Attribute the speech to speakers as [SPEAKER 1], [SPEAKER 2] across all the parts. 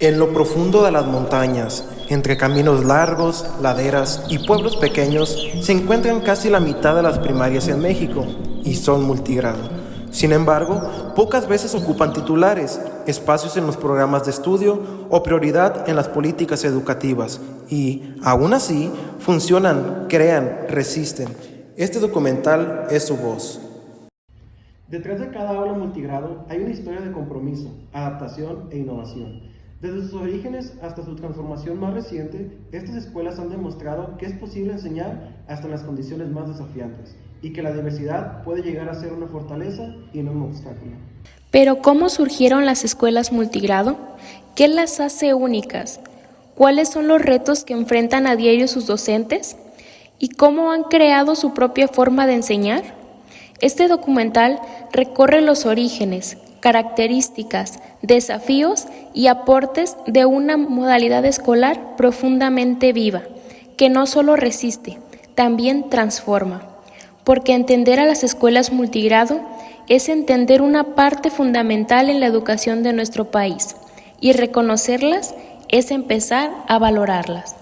[SPEAKER 1] En lo profundo de las montañas, entre caminos largos, laderas y pueblos pequeños, se encuentran casi la mitad de las primarias en México, y son multigrado. Sin embargo, pocas veces ocupan titulares, espacios en los programas de estudio o prioridad en las políticas educativas, y, aún así, funcionan, crean, resisten. Este documental es su voz. Detrás de cada aula multigrado hay una historia de compromiso, adaptación e innovación. Desde sus orígenes hasta su transformación más reciente, estas escuelas han demostrado que es posible enseñar hasta en las condiciones más desafiantes y que la diversidad puede llegar a ser una fortaleza y no un obstáculo.
[SPEAKER 2] Pero ¿cómo surgieron las escuelas multigrado? ¿Qué las hace únicas? ¿Cuáles son los retos que enfrentan a diario sus docentes? ¿Y cómo han creado su propia forma de enseñar? Este documental recorre los orígenes, características, desafíos y aportes de una modalidad escolar profundamente viva, que no solo resiste, también transforma. Porque entender a las escuelas multigrado es entender una parte fundamental en la educación de nuestro país, y reconocerlas es empezar a valorarlas.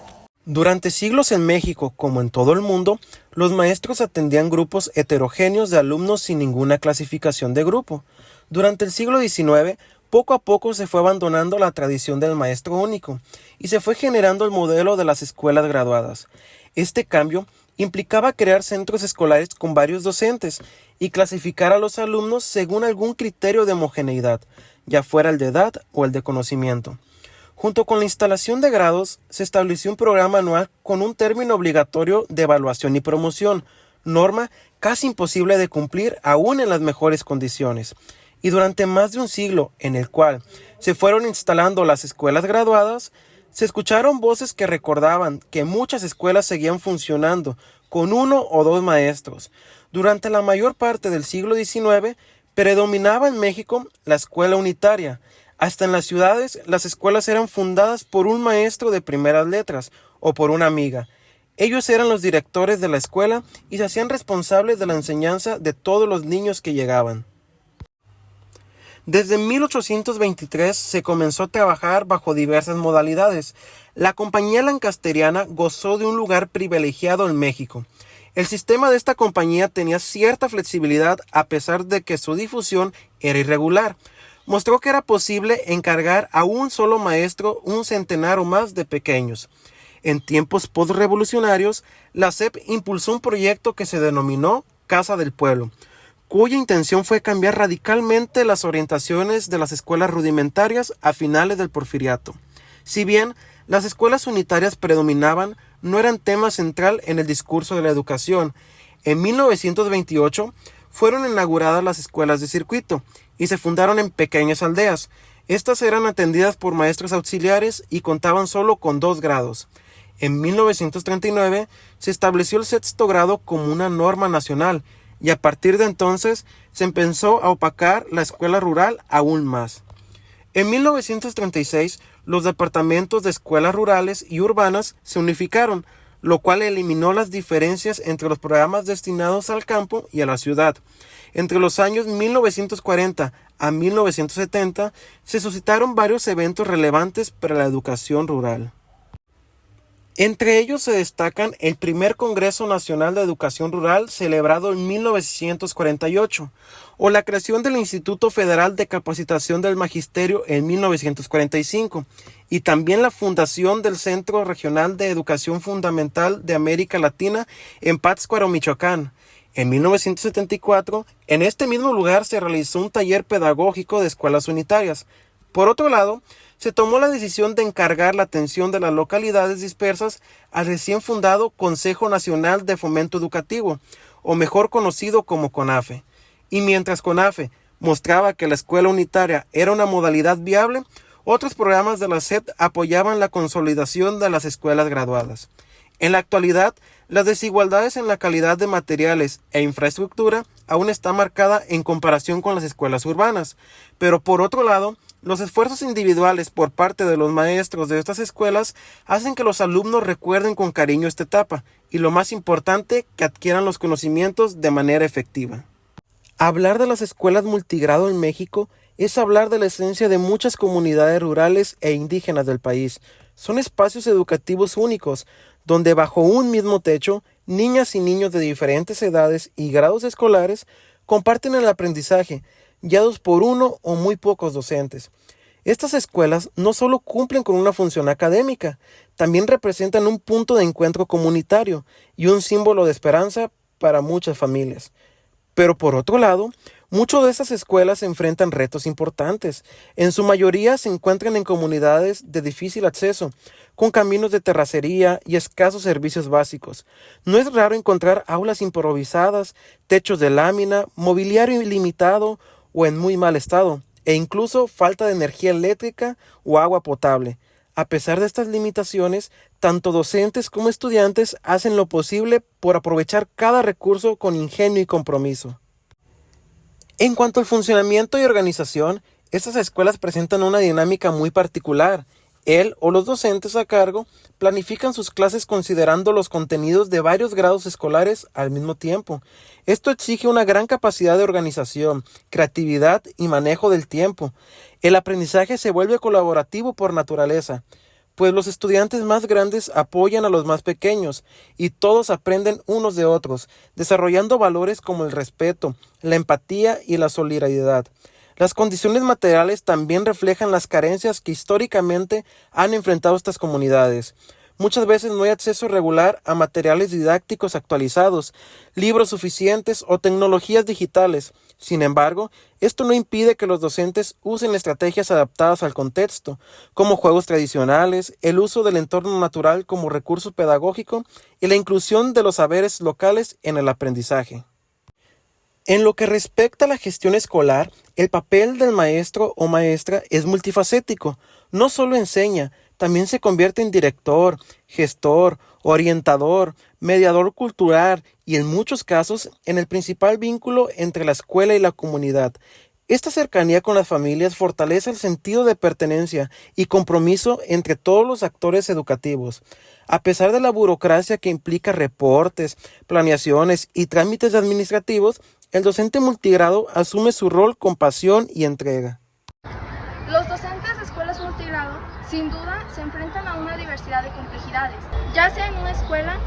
[SPEAKER 1] Durante siglos en México, como en todo el mundo, los maestros atendían grupos heterogéneos de alumnos sin ninguna clasificación de grupo. Durante el siglo XIX, poco a poco se fue abandonando la tradición del maestro único y se fue generando el modelo de las escuelas graduadas. Este cambio implicaba crear centros escolares con varios docentes y clasificar a los alumnos según algún criterio de homogeneidad, ya fuera el de edad o el de conocimiento. Junto con la instalación de grados, se estableció un programa anual con un término obligatorio de evaluación y promoción, norma casi imposible de cumplir aún en las mejores condiciones. Y durante más de un siglo, en el cual se fueron instalando las escuelas graduadas, se escucharon voces que recordaban que muchas escuelas seguían funcionando con uno o dos maestros. Durante la mayor parte del siglo XIX, predominaba en México la escuela unitaria. Hasta en las ciudades, las escuelas eran fundadas por un maestro de primeras letras o por una amiga. Ellos eran los directores de la escuela y se hacían responsables de la enseñanza de todos los niños que llegaban. Desde 1823 se comenzó a trabajar bajo diversas modalidades. La compañía lancasteriana gozó de un lugar privilegiado en México. El sistema de esta compañía tenía cierta flexibilidad a pesar de que su difusión era irregular. Mostró que era posible encargar a un solo maestro un centenar o más de pequeños. En tiempos postrevolucionarios, la SEP impulsó un proyecto que se denominó Casa del Pueblo, cuya intención fue cambiar radicalmente las orientaciones de las escuelas rudimentarias a finales del Porfiriato. Si bien las escuelas unitarias predominaban, no eran tema central en el discurso de la educación. En 1928 fueron inauguradas las escuelas de circuito y se fundaron en pequeñas aldeas. Estas eran atendidas por maestros auxiliares y contaban solo con 2 grados. En 1939 se estableció el 6º grado como una norma nacional, y a partir de entonces se empezó a opacar la escuela rural aún más. En 1936, los departamentos de escuelas rurales y urbanas se unificaron, lo cual eliminó las diferencias entre los programas destinados al campo y a la ciudad. Entre los años 1940 a 1970 se suscitaron varios eventos relevantes para la educación rural. Entre ellos se destacan el primer Congreso Nacional de Educación Rural celebrado en 1948, o la creación del Instituto Federal de Capacitación del Magisterio en 1945, y también la fundación del Centro Regional de Educación Fundamental de América Latina en Pátzcuaro, Michoacán. En 1974, en este mismo lugar se realizó un taller pedagógico de escuelas unitarias. Por otro lado, se tomó la decisión de encargar la atención de las localidades dispersas al recién fundado Consejo Nacional de Fomento Educativo, o mejor conocido como CONAFE. Y mientras CONAFE mostraba que la escuela unitaria era una modalidad viable, otros programas de la SEP apoyaban la consolidación de las escuelas graduadas. En la actualidad, las desigualdades en la calidad de materiales e infraestructura aún está marcada en comparación con las escuelas urbanas, pero por otro lado, los esfuerzos individuales por parte de los maestros de estas escuelas hacen que los alumnos recuerden con cariño esta etapa y, lo más importante, que adquieran los conocimientos de manera efectiva. Hablar de las escuelas multigrado en México es hablar de la esencia de muchas comunidades rurales e indígenas del país. Son espacios educativos únicos, donde bajo un mismo techo, niñas y niños de diferentes edades y grados escolares comparten el aprendizaje, guiados por uno o muy pocos docentes. Estas escuelas no solo cumplen con una función académica, también representan un punto de encuentro comunitario y un símbolo de esperanza para muchas familias. Pero por otro lado, muchas de estas escuelas enfrentan retos importantes. En su mayoría se encuentran en comunidades de difícil acceso, con caminos de terracería y escasos servicios básicos. No es raro encontrar aulas improvisadas, techos de lámina, mobiliario ilimitado o en muy mal estado, e incluso falta de energía eléctrica o agua potable. A pesar de estas limitaciones, tanto docentes como estudiantes hacen lo posible por aprovechar cada recurso con ingenio y compromiso. En cuanto al funcionamiento y organización, estas escuelas presentan una dinámica muy particular. Él o los docentes a cargo planifican sus clases considerando los contenidos de varios grados escolares al mismo tiempo. Esto exige una gran capacidad de organización, creatividad y manejo del tiempo. El aprendizaje se vuelve colaborativo por naturaleza, pues los estudiantes más grandes apoyan a los más pequeños y todos aprenden unos de otros, desarrollando valores como el respeto, la empatía y la solidaridad. Las condiciones materiales también reflejan las carencias que históricamente han enfrentado estas comunidades. Muchas veces no hay acceso regular a materiales didácticos actualizados, libros suficientes o tecnologías digitales. Sin embargo, esto no impide que los docentes usen estrategias adaptadas al contexto, como juegos tradicionales, el uso del entorno natural como recurso pedagógico y la inclusión de los saberes locales en el aprendizaje. En lo que respecta a la gestión escolar, el papel del maestro o maestra es multifacético. No solo enseña, también se convierte en director, gestor, orientador, mediador cultural y en muchos casos en el principal vínculo entre la escuela y la comunidad. Esta cercanía con las familias fortalece el sentido de pertenencia y compromiso entre todos los actores educativos. A pesar de la burocracia que implica reportes, planeaciones y trámites administrativos, el docente multigrado asume su rol con pasión y entrega.
[SPEAKER 3] Los docentes de escuelas multigrado, sin duda, se enfrentan a una diversidad de complejidades, ya sea en una escuela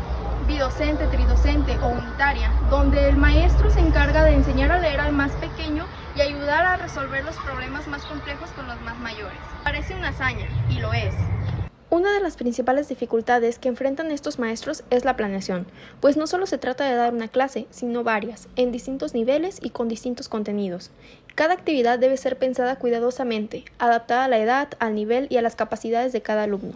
[SPEAKER 3] bidocente, tridocente o unitaria, donde el maestro se encarga de enseñar a leer al más pequeño y ayudar a resolver los problemas más complejos con los más mayores. Parece una hazaña, y lo es.
[SPEAKER 2] Una de las principales dificultades que enfrentan estos maestros es la planeación, pues no solo se trata de dar una clase, sino varias, en distintos niveles y con distintos contenidos. Cada actividad debe ser pensada cuidadosamente, adaptada a la edad, al nivel y a las capacidades de cada alumno.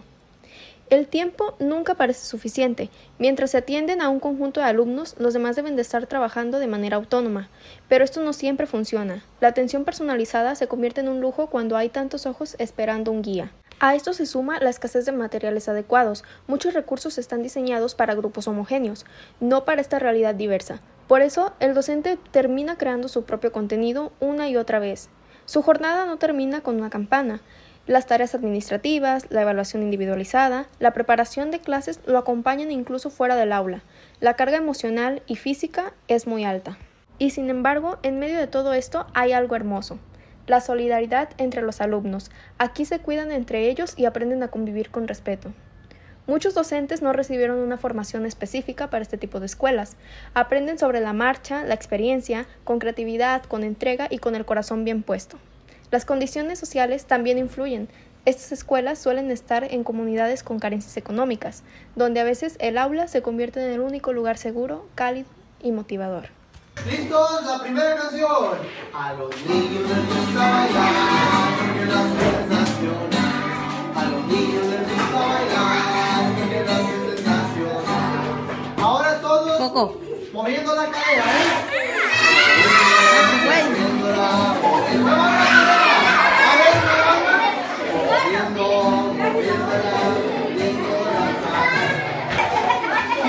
[SPEAKER 2] El tiempo nunca parece suficiente. Mientras se atienden a un conjunto de alumnos, los demás deben de estar trabajando de manera autónoma, pero esto no siempre funciona. La atención personalizada se convierte en un lujo cuando hay tantos ojos esperando un guía. A esto se suma la escasez de materiales adecuados. Muchos recursos están diseñados para grupos homogéneos, no para esta realidad diversa. Por eso, el docente termina creando su propio contenido una y otra vez. Su jornada no termina con una campana. Las tareas administrativas, la evaluación individualizada, la preparación de clases lo acompañan incluso fuera del aula. La carga emocional y física es muy alta. Y sin embargo, en medio de todo esto hay algo hermoso. La solidaridad entre los alumnos. Aquí se cuidan entre ellos y aprenden a convivir con respeto. Muchos docentes no recibieron una formación específica para este tipo de escuelas. Aprenden sobre la marcha, la experiencia, con creatividad, con entrega y con el corazón bien puesto. Las condiciones sociales también influyen. Estas escuelas suelen estar en comunidades con carencias económicas, donde a veces el aula se convierte en el único lugar seguro, cálido y motivador.
[SPEAKER 4] ¿Listos? La primera canción. A los niños les gusta bailar, porque la sensación. A los niños les gusta bailar, porque la sensación. Ahora todos moviendo la cadera, moviéndola,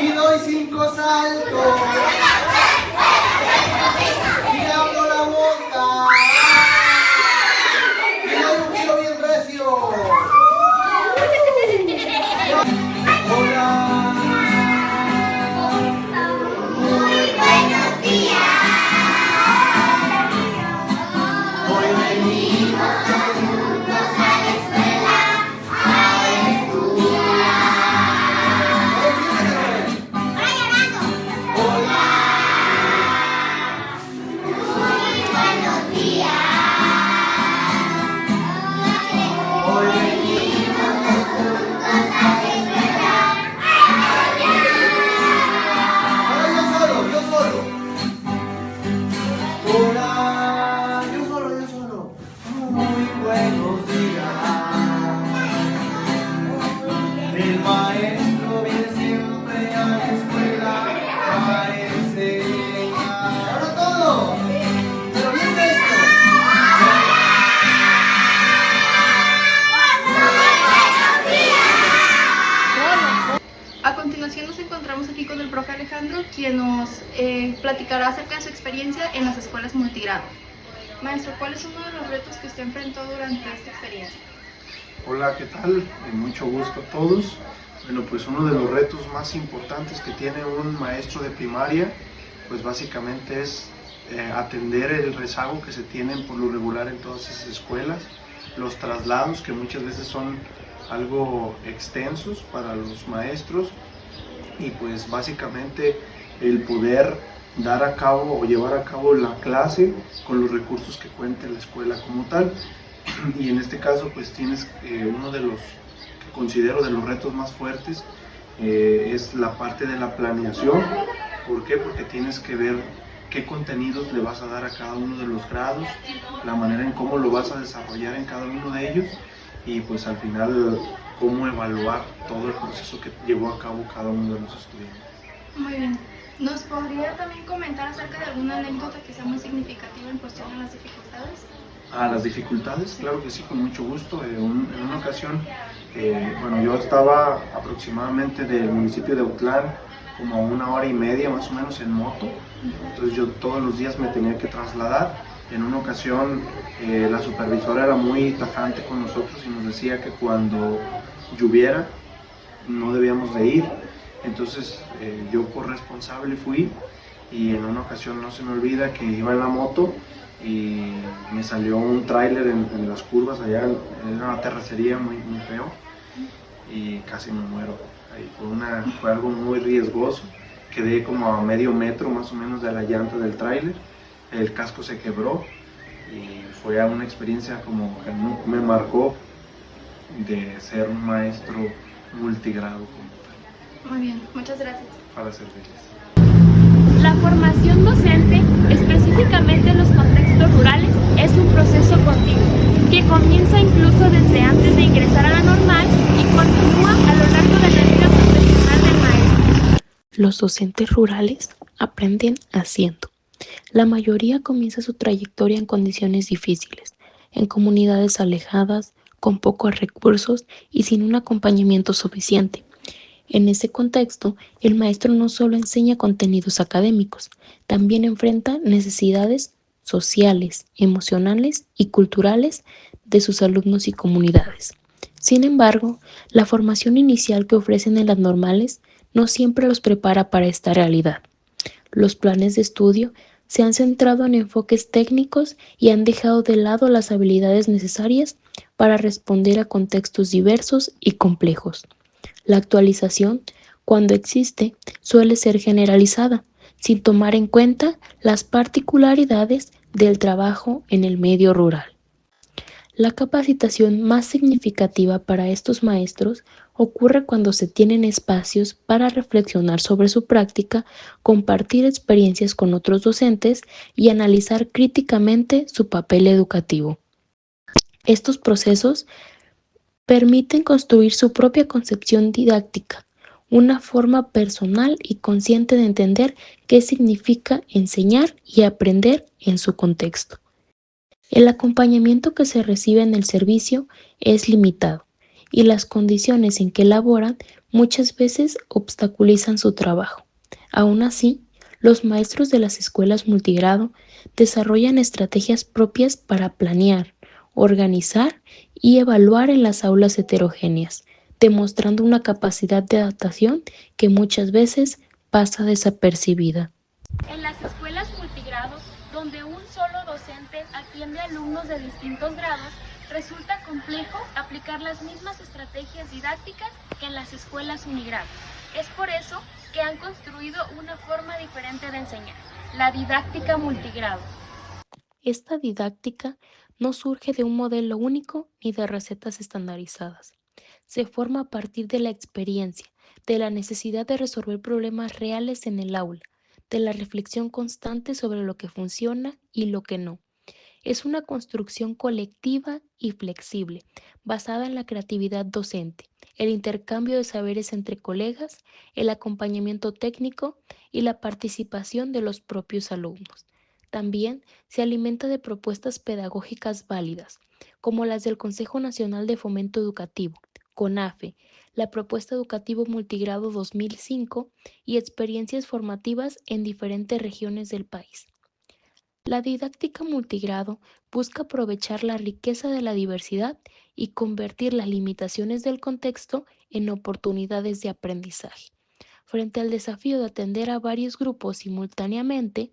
[SPEAKER 4] y doy 5 saltos. Y abro la boca. Y doy un giro bien recio. Hola. Muy buenos días. Hoy venimos.
[SPEAKER 3] encontramos aquí con el profe Alejandro, quien nos platicará acerca de su experiencia en las escuelas multigrado. Maestro, ¿cuál es uno de los retos que usted enfrentó durante esta experiencia?
[SPEAKER 5] Hola, ¿qué tal? Mucho gusto a todos. Bueno, pues uno de los retos más importantes que tiene un maestro de primaria, pues básicamente es atender el rezago que se tienen por lo regular en todas esas escuelas, los traslados que muchas veces son algo extensos para los maestros y pues básicamente el poder dar a cabo o llevar a cabo la clase con los recursos que cuente la escuela como tal. Y en este caso pues tienes uno de los que considero de los retos más fuertes es la parte de la planeación. ¿Por qué? Porque tienes que ver qué contenidos le vas a dar a cada uno de los grados, la manera en cómo lo vas a desarrollar en cada uno de ellos y pues al final cómo evaluar todo el proceso que llevó a cabo cada uno de los estudiantes.
[SPEAKER 3] Muy bien. ¿Nos podría también comentar acerca de alguna anécdota que sea muy significativa en cuestión de las dificultades?
[SPEAKER 5] Las dificultades, claro que sí, con mucho gusto. En una ocasión, bueno, yo estaba aproximadamente del municipio de Autlán como a 1 hora y media más o menos en moto, entonces yo todos los días me tenía que trasladar. En una ocasión la supervisora era muy tajante con nosotros y nos decía que cuando lloviera no debíamos de ir, entonces yo por responsable fui y en una ocasión no se me olvida que iba en la moto y me salió un tráiler en las curvas allá, era una terracería muy feo y casi me muero. Ahí fue algo muy riesgoso, quedé como a medio metro más o menos de la llanta del tráiler, el casco se quebró y fue una experiencia como que me marcó de ser un maestro multigrado como tal.
[SPEAKER 3] Muy bien, muchas gracias.
[SPEAKER 5] Para servirles.
[SPEAKER 2] La formación docente, específicamente en los contextos rurales, es un proceso continuo, que comienza incluso desde antes de ingresar a la normal y continúa a lo largo de la vida profesional del maestro. Los docentes rurales aprenden haciendo. La mayoría comienza su trayectoria en condiciones difíciles, en comunidades alejadas, con pocos recursos y sin un acompañamiento suficiente. En ese contexto, el maestro no solo enseña contenidos académicos, también enfrenta necesidades sociales, emocionales y culturales de sus alumnos y comunidades. Sin embargo, la formación inicial que ofrecen en las normales no siempre los prepara para esta realidad. Los planes de estudio se han centrado en enfoques técnicos y han dejado de lado las habilidades necesarias para responder a contextos diversos y complejos. La actualización, cuando existe, suele ser generalizada, sin tomar en cuenta las particularidades del trabajo en el medio rural. La capacitación más significativa para estos maestros ocurre cuando se tienen espacios para reflexionar sobre su práctica, compartir experiencias con otros docentes y analizar críticamente su papel educativo. Estos procesos permiten construir su propia concepción didáctica, una forma personal y consciente de entender qué significa enseñar y aprender en su contexto. El acompañamiento que se recibe en el servicio es limitado y las condiciones en que laboran muchas veces obstaculizan su trabajo. Aún así, los maestros de las escuelas multigrado desarrollan estrategias propias para planear, organizar y evaluar en las aulas heterogéneas, demostrando una capacidad de adaptación que muchas veces pasa desapercibida. En las escuelas multigrado, donde un solo docente atiende a alumnos de distintos grados, resulta complejo aplicar las mismas estrategias didácticas que en las escuelas unigrado. Es por eso que han construido una forma diferente de enseñar, la didáctica multigrado. Esta didáctica no surge de un modelo único ni de recetas estandarizadas. Se forma a partir de la experiencia, de la necesidad de resolver problemas reales en el aula, de la reflexión constante sobre lo que funciona y lo que no. Es una construcción colectiva y flexible, basada en la creatividad docente, el intercambio de saberes entre colegas, el acompañamiento técnico y la participación de los propios alumnos. También se alimenta de propuestas pedagógicas válidas, como las del Consejo Nacional de Fomento Educativo, CONAFE, la Propuesta Educativo Multigrado 2005 y experiencias formativas en diferentes regiones del país. La didáctica multigrado busca aprovechar la riqueza de la diversidad y convertir las limitaciones del contexto en oportunidades de aprendizaje. Frente al desafío de atender a varios grupos simultáneamente,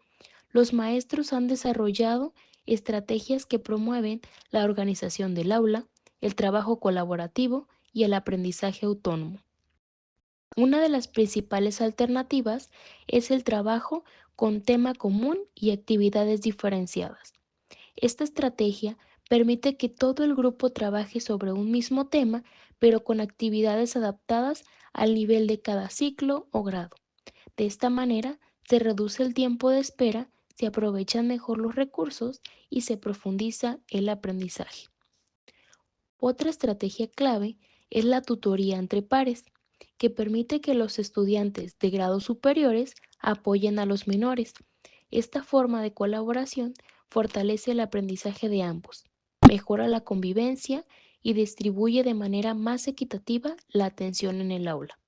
[SPEAKER 2] los maestros han desarrollado estrategias que promueven la organización del aula, el trabajo colaborativo y el aprendizaje autónomo. Una de las principales alternativas es el trabajo con tema común y actividades diferenciadas. Esta estrategia permite que todo el grupo trabaje sobre un mismo tema, pero con actividades adaptadas al nivel de cada ciclo o grado. De esta manera, se reduce el tiempo de espera, se aprovechan mejor los recursos y se profundiza el aprendizaje. Otra estrategia clave es la tutoría entre pares, que permite que los estudiantes de grados superiores apoyen a los menores. Esta forma de colaboración fortalece el aprendizaje de ambos, mejora la convivencia y distribuye de manera más equitativa la atención en el aula.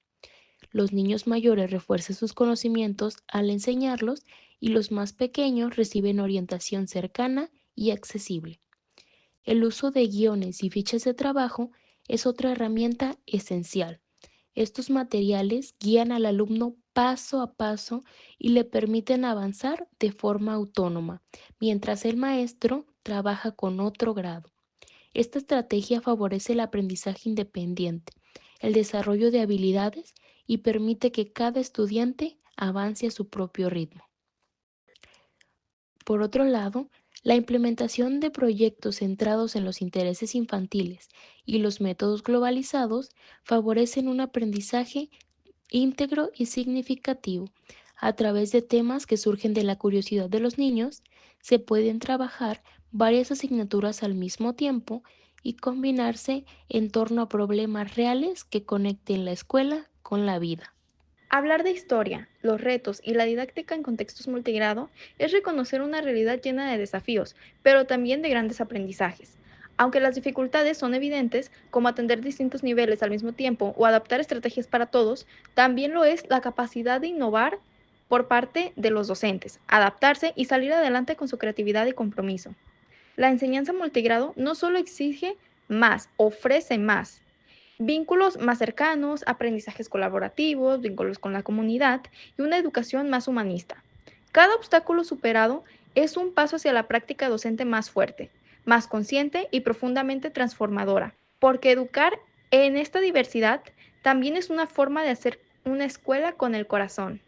[SPEAKER 2] Los niños mayores refuerzan sus conocimientos al enseñarlos y los más pequeños reciben orientación cercana y accesible. El uso de guiones y fichas de trabajo es otra herramienta esencial. Estos materiales guían al alumno paso a paso y le permiten avanzar de forma autónoma, mientras el maestro trabaja con otro grado. Esta estrategia favorece el aprendizaje independiente, el desarrollo de habilidades y permite que cada estudiante avance a su propio ritmo. Por otro lado, la implementación de proyectos centrados en los intereses infantiles y los métodos globalizados favorecen un aprendizaje íntegro y significativo. A través de temas que surgen de la curiosidad de los niños, se pueden trabajar varias asignaturas al mismo tiempo y combinarse en torno a problemas reales que conecten la escuela con la vida.
[SPEAKER 3] Hablar de historia, los retos y la didáctica en contextos multigrado es reconocer una realidad llena de desafíos, pero también de grandes aprendizajes. Aunque las dificultades son evidentes, como atender distintos niveles al mismo tiempo o adaptar estrategias para todos, también lo es la capacidad de innovar por parte de los docentes, adaptarse y salir adelante con su creatividad y compromiso. La enseñanza multigrado no solo exige más, ofrece más. Vínculos más cercanos, aprendizajes colaborativos, vínculos con la comunidad y una educación más humanista. Cada obstáculo superado es un paso hacia la práctica docente más fuerte, más consciente y profundamente transformadora, porque educar en esta diversidad también es una forma de hacer una escuela con el corazón.